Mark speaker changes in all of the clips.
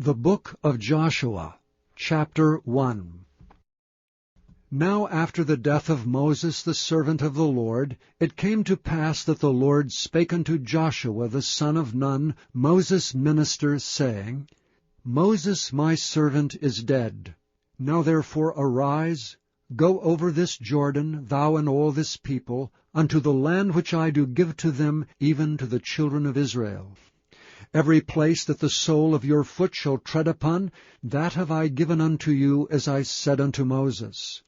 Speaker 1: The Book of Joshua, Chapter 1. Now after the death of Moses the servant of the Lord, it came to pass that the Lord spake unto Joshua the son of Nun, Moses' minister, saying, Moses my servant is dead. Now therefore arise, go over this Jordan, thou and all this people, unto the land which I do give to them, even to the children of Israel. Every place that the sole of your foot shall tread upon, that have I given unto you, as I said unto Moses.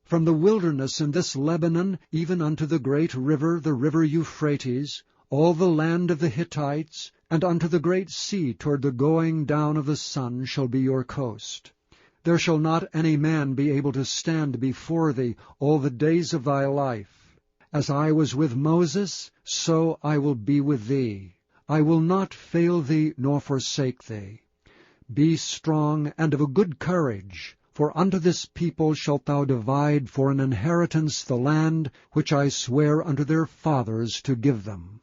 Speaker 1: From the wilderness in this Lebanon, even unto the great river, the river Euphrates, all the land of the Hittites, and unto the great sea toward the going down of the sun shall be your coast. There shall not any man be able to stand before thee all the days of thy life. As I was with Moses, so I will be with thee. I will not fail thee nor forsake thee. Be strong and of a good courage, for unto this people shalt thou divide for an inheritance the land which I swear unto their fathers to give them.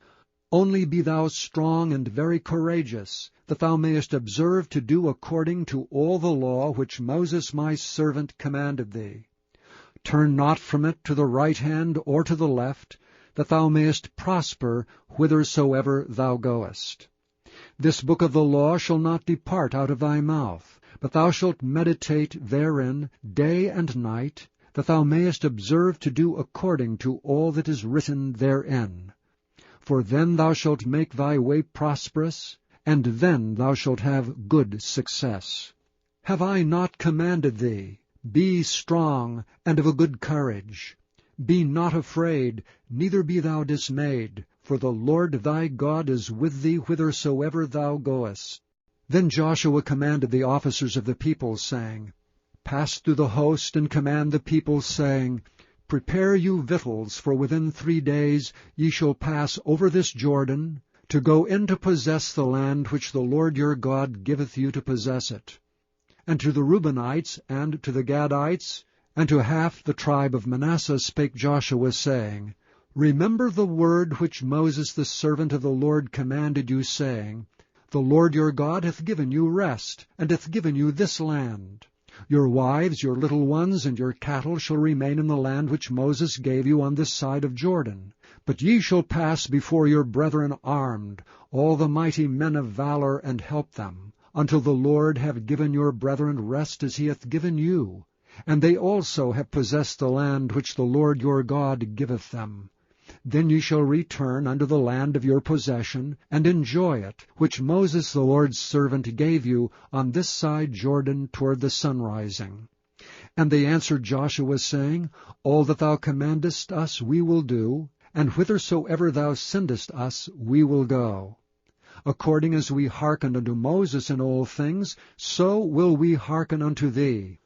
Speaker 1: Only be thou strong and very courageous, that thou mayest observe to do according to all the law which Moses my servant commanded thee. Turn not from it to the right hand or to the left, that thou mayest prosper whithersoever thou goest. This book of the law shall not depart out of thy mouth, but thou shalt meditate therein day and night, that thou mayest observe to do according to all that is written therein. For then thou shalt make thy way prosperous, and then thou shalt have good success. Have I not commanded thee? Be strong and of a good courage. Be not afraid, neither be thou dismayed, for the Lord thy God is with thee whithersoever thou goest. Then Joshua commanded the officers of the people, saying, Pass through the host, and command the people, saying, Prepare you victuals, for within 3 days ye shall pass over this Jordan, to go in to possess the land which the Lord your God giveth you to possess it. And to the Reubenites, and to the Gadites, and to half the tribe of Manasseh spake Joshua, saying, Remember the word which Moses the servant of the Lord commanded you, saying, The Lord your God hath given you rest, and hath given you this land. Your wives, your little ones, and your cattle shall remain in the land which Moses gave you on this side of Jordan. But ye shall pass before your brethren armed, all the mighty men of valor, and help them, until the Lord have given your brethren rest as he hath given you. And they also have possessed the land which the Lord your God giveth them. Then ye shall return unto the land of your possession, and enjoy it, which Moses the Lord's servant gave you on this side Jordan toward the sunrising. And they answered Joshua, saying, All that thou commandest us we will do, and whithersoever thou sendest us we will go. According as we hearkened unto Moses in all things, so will we hearken unto thee.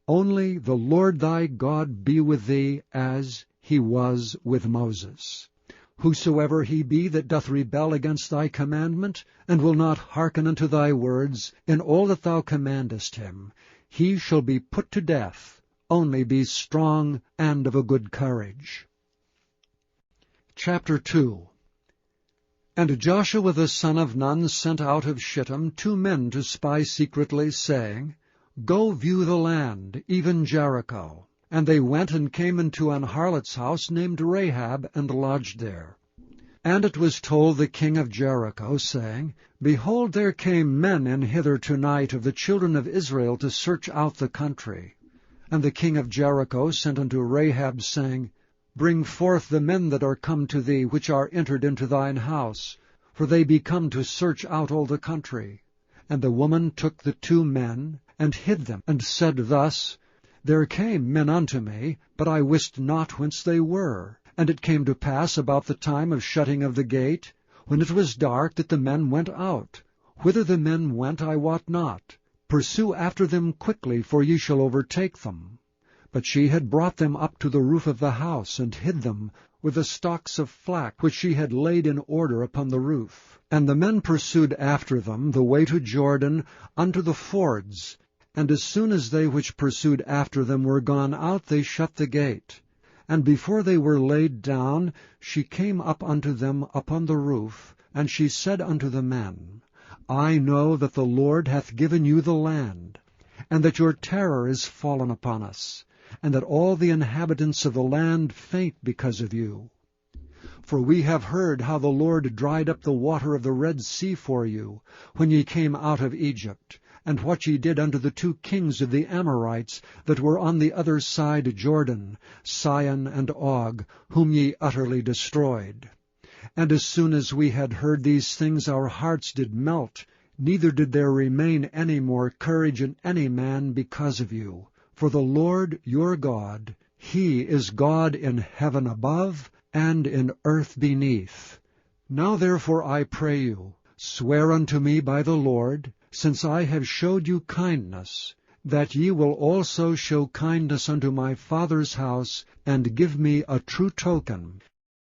Speaker 1: Only the Lord thy God be with thee, as he was with Moses. Whosoever he be that doth rebel against thy commandment, and will not hearken unto thy words, in all that thou commandest him, he shall be put to death. Only be strong and of a good courage. Chapter 2. And Joshua the son of Nun sent out of Shittim 2 men to spy secretly, saying, Go view the land, even Jericho. And they went and came into an harlot's house named Rahab, and lodged there. And it was told the king of Jericho, saying, Behold, there came men in hither tonight of the children of Israel to search out the country. And the king of Jericho sent unto Rahab, saying, Bring forth the men that are come to thee, which are entered into thine house, for they be come to search out all the country. And the woman took the 2 men, and hid them, and said thus, There came men unto me, but I wist not whence they were. And it came to pass about the time of shutting of the gate, when it was dark, that the men went out. Whither the men went I wot not. Pursue after them quickly, for ye shall overtake them. But she had brought them up to the roof of the house, and hid them with the stalks of flax which she had laid in order upon the roof. And the men pursued after them the way to Jordan unto the fords. And as soon as they which pursued after them were gone out, they shut the gate. And before they were laid down, she came up unto them upon the roof, and she said unto the men, I know that the Lord hath given you the land, and that your terror is fallen upon us, and that all the inhabitants of the land faint because of you. For we have heard how the Lord dried up the water of the Red Sea for you, when ye came out of Egypt, and what ye did unto the 2 kings of the Amorites that were on the other side Jordan, Sihon and Og, whom ye utterly destroyed. And as soon as we had heard these things, our hearts did melt, neither did there remain any more courage in any man because of you. For the Lord your God, He is God in heaven above, and in earth beneath. Now therefore I pray you, swear unto me by the Lord, since I have showed you kindness, that ye will also show kindness unto my father's house, and give me a true token,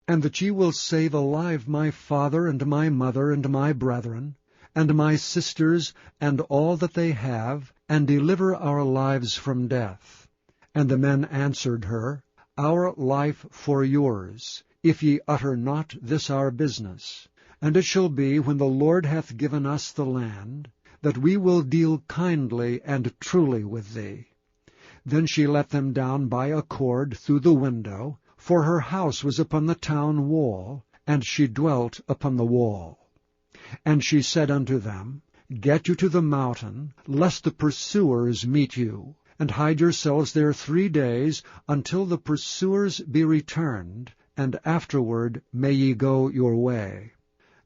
Speaker 1: and that ye will save alive my father and my mother and my brethren, and my sisters, and all that they have, and deliver our lives from death. And the men answered her, Our life for yours, if ye utter not this our business. And it shall be, when the Lord hath given us the land, that we will deal kindly and truly with thee. Then she let them down by a cord through the window, for her house was upon the town wall, and she dwelt upon the wall. And she said unto them, Get you to the mountain, lest the pursuers meet you, and hide yourselves there 3 days, until the pursuers be returned, and afterward may ye go your way.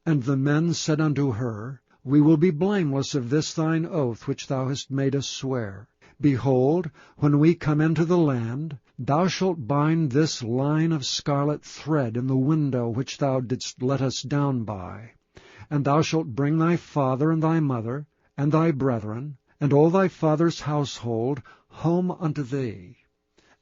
Speaker 1: And the men said unto her, We will be blameless of this thine oath which thou hast made us swear. Behold, when we come into the land, thou shalt bind this line of scarlet thread in the window which thou didst let us down by. And thou shalt bring thy father and thy mother, and thy brethren, and all thy father's household, home unto thee.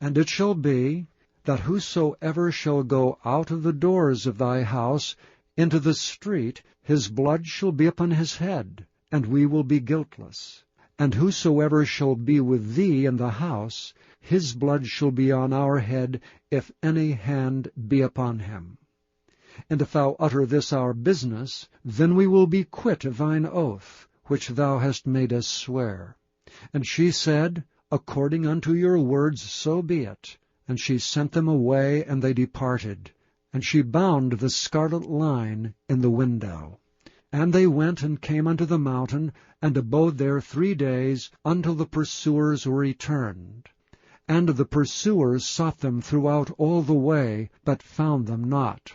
Speaker 1: And it shall be, that whosoever shall go out of the doors of thy house into the street, his blood shall be upon his head, and we will be guiltless. And whosoever shall be with thee in the house, his blood shall be on our head, if any hand be upon him. And if thou utter this our business, then we will be quit of thine oath, which thou hast made us swear. And she said, According unto your words so be it. And she sent them away, and they departed. And she bound the scarlet line in the window. And they went and came unto the mountain, and abode there 3 days, until the pursuers were returned. And the pursuers sought them throughout all the way, but found them not.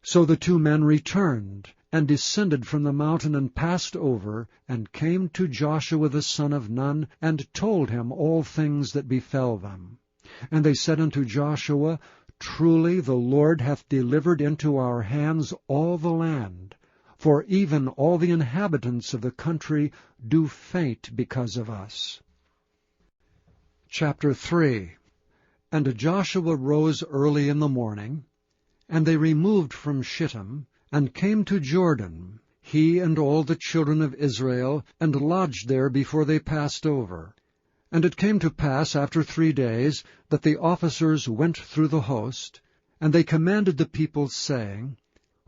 Speaker 1: So the 2 men returned, and descended from the mountain, and passed over, and came to Joshua the son of Nun, and told him all things that befell them. And they said unto Joshua, Truly the Lord hath delivered into our hands all the land, for even all the inhabitants of the country do faint because of us. Chapter 3. And Joshua rose early in the morning, and they removed from Shittim, and came to Jordan, he and all the children of Israel, and lodged there before they passed over. And it came to pass after 3 days, that the officers went through the host, and they commanded the people, saying,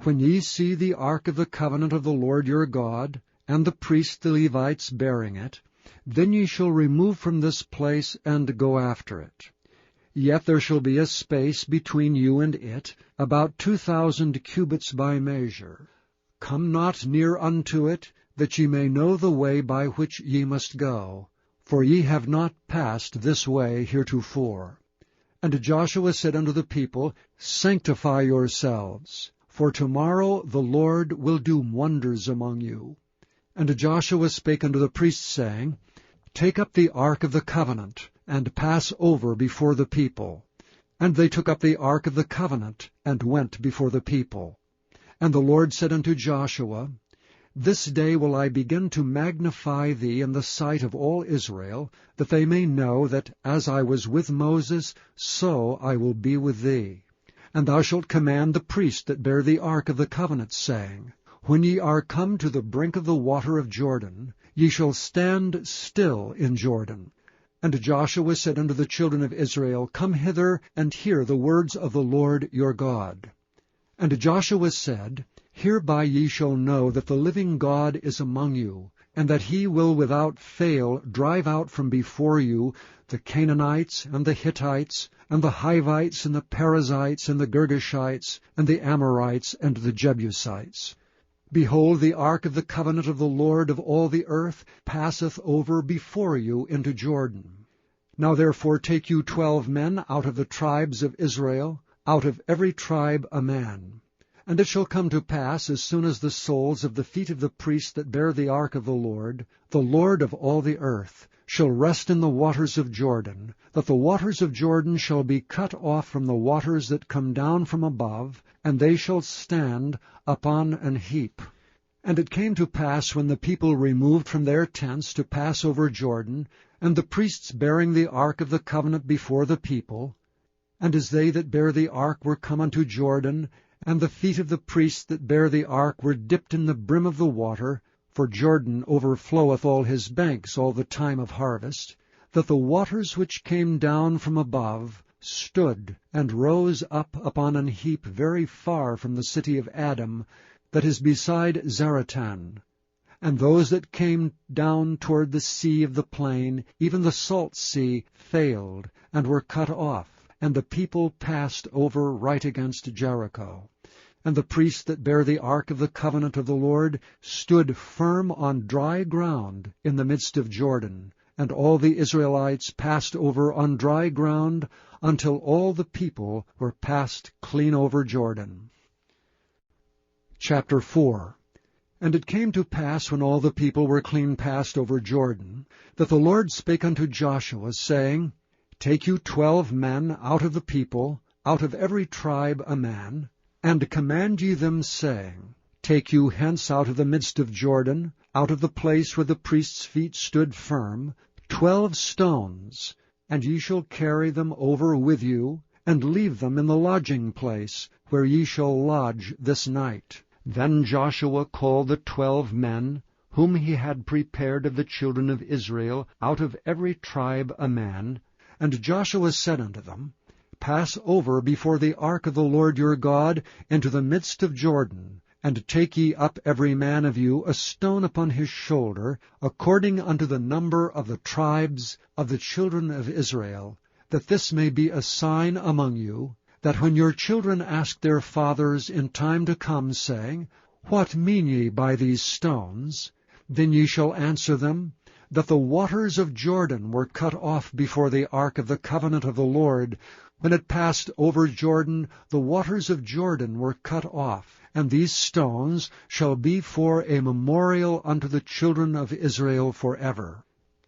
Speaker 1: When ye see the ark of the covenant of the Lord your God, and the priests the Levites bearing it, then ye shall remove from this place, and go after it. Yet there shall be a space between you and it, about 2,000 cubits by measure. Come not near unto it, that ye may know the way by which ye must go, for ye have not passed this way heretofore. And Joshua said unto the people, Sanctify yourselves, for tomorrow the Lord will do wonders among you. And Joshua spake unto the priests, saying, Take up the ark of the covenant, and pass over before the people. And they took up the ark of the covenant, and went before the people. And the Lord said unto Joshua, This day will I begin to magnify thee in the sight of all Israel, that they may know that as I was with Moses, so I will be with thee. And thou shalt command the priests that bear the ark of the covenant, saying, When ye are come to the brink of the water of Jordan, ye shall stand still in Jordan. And Joshua said unto the children of Israel, Come hither, and hear the words of the Lord your God. And Joshua said, Hereby ye shall know that the living God is among you, and that he will without fail drive out from before you the Canaanites, and the Hittites, and the Hivites, and the Perizzites, and the Girgashites, and the Amorites, and the Jebusites. Behold, the ark of the covenant of the Lord of all the earth passeth over before you into Jordan. Now therefore take you 12 men out of the tribes of Israel, out of every tribe a man. And it shall come to pass, as soon as the soles of the feet of the priests that bear the ark of the Lord of all the earth, shall rest in the waters of Jordan, that the waters of Jordan shall be cut off from the waters that come down from above, and they shall stand upon an heap. And it came to pass, when the people removed from their tents to pass over Jordan, and the priests bearing the ark of the covenant before the people, and as they that bear the ark were come unto Jordan, and the feet of the priests that bear the ark were dipped in the brim of the water, for Jordan overfloweth all his banks all the time of harvest, that the waters which came down from above stood and rose up upon an heap very far from the city of Adam, that is beside Zaratan. And those that came down toward the sea of the plain, even the salt sea, failed, and were cut off, and the people passed over right against Jericho. And the priests that bear the ark of the covenant of the Lord stood firm on dry ground in the midst of Jordan, and all the Israelites passed over on dry ground until all the people were passed clean over Jordan. Chapter 4. And it came to pass, when all the people were clean passed over Jordan, that the Lord spake unto Joshua, saying, Take you 12 men out of the people, out of every tribe a man, and command ye them, saying, Take you hence out of the midst of Jordan, out of the place where the priests' feet stood firm, 12 stones, and ye shall carry them over with you, and leave them in the lodging place, where ye shall lodge this night. Then Joshua called the 12 men, whom he had prepared of the children of Israel, out of every tribe a man, and Joshua said unto them, Pass over before the ark of the Lord your God into the midst of Jordan, and take ye up every man of you a stone upon his shoulder, according unto the number of the tribes of the children of Israel, that this may be a sign among you, that when your children ask their fathers in time to come, saying, What mean ye by these stones? Then ye shall answer them, that the waters of Jordan were cut off before the ark of the covenant of the Lord. When it passed over Jordan, the waters of Jordan were cut off, and these stones shall be for a memorial unto the children of Israel forever.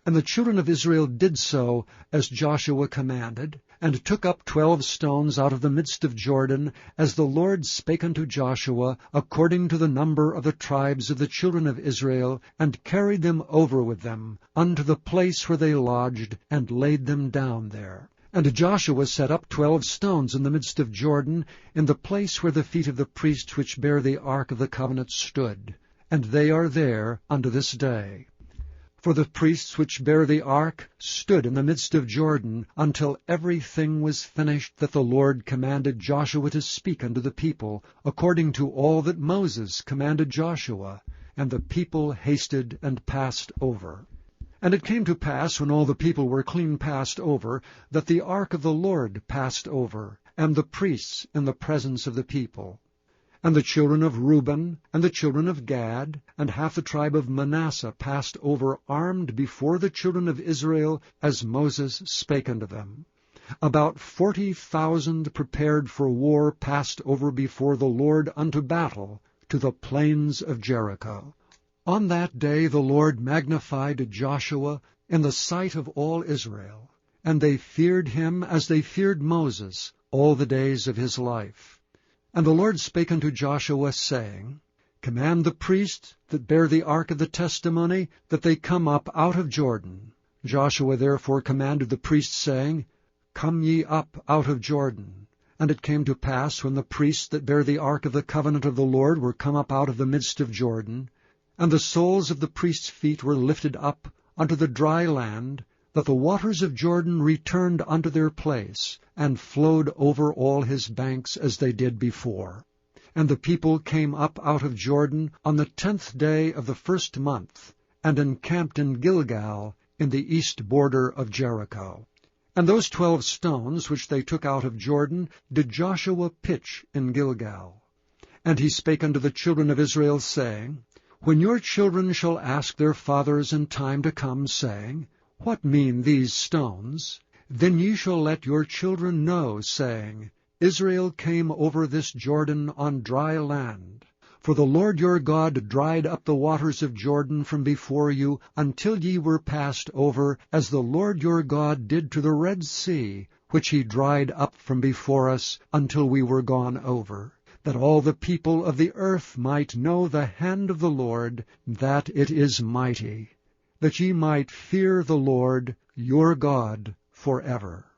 Speaker 1: And the children of Israel did so as Joshua commanded, and took up 12 stones out of the midst of Jordan, as the Lord spake unto Joshua, according to the number of the tribes of the children of Israel, and carried them over with them unto the place where they lodged, and laid them down there. And Joshua set up 12 stones in the midst of Jordan, in the place where the feet of the priests which bear the ark of the covenant stood, and they are there unto this day. For the priests which bear the ark stood in the midst of Jordan, until everything was finished that the Lord commanded Joshua to speak unto the people, according to all that Moses commanded Joshua. And the people hasted and passed over. And it came to pass, when all the people were clean passed over, that the ark of the Lord passed over, and the priests in the presence of the people. And the children of Reuben, and the children of Gad, and half the tribe of Manasseh passed over armed before the children of Israel, as Moses spake unto them. About 40,000 prepared for war passed over before the Lord unto battle, to the plains of Jericho. On that day the Lord magnified Joshua in the sight of all Israel, and they feared him as they feared Moses all the days of his life. And the Lord spake unto Joshua, saying, Command the priests that bear the ark of the testimony, that they come up out of Jordan. Joshua therefore commanded the priests, saying, Come ye up out of Jordan. And it came to pass, when the priests that bear the ark of the covenant of the Lord were come up out of the midst of Jordan, and the soles of the priests' feet were lifted up unto the dry land, that the waters of Jordan returned unto their place, and flowed over all his banks as they did before. And the people came up out of Jordan on the 10th day of the 1st month, and encamped in Gilgal, in the east border of Jericho. And those 12 stones which they took out of Jordan did Joshua pitch in Gilgal. And he spake unto the children of Israel, saying, When your children shall ask their fathers in time to come, saying, What mean these stones? Then ye shall let your children know, saying, Israel came over this Jordan on dry land. For the Lord your God dried up the waters of Jordan from before you, until ye were passed over, as the Lord your God did to the Red Sea, which he dried up from before us, until we were gone over, that all the people of the earth might know the hand of the Lord, that it is mighty, that ye might fear the Lord your God forever.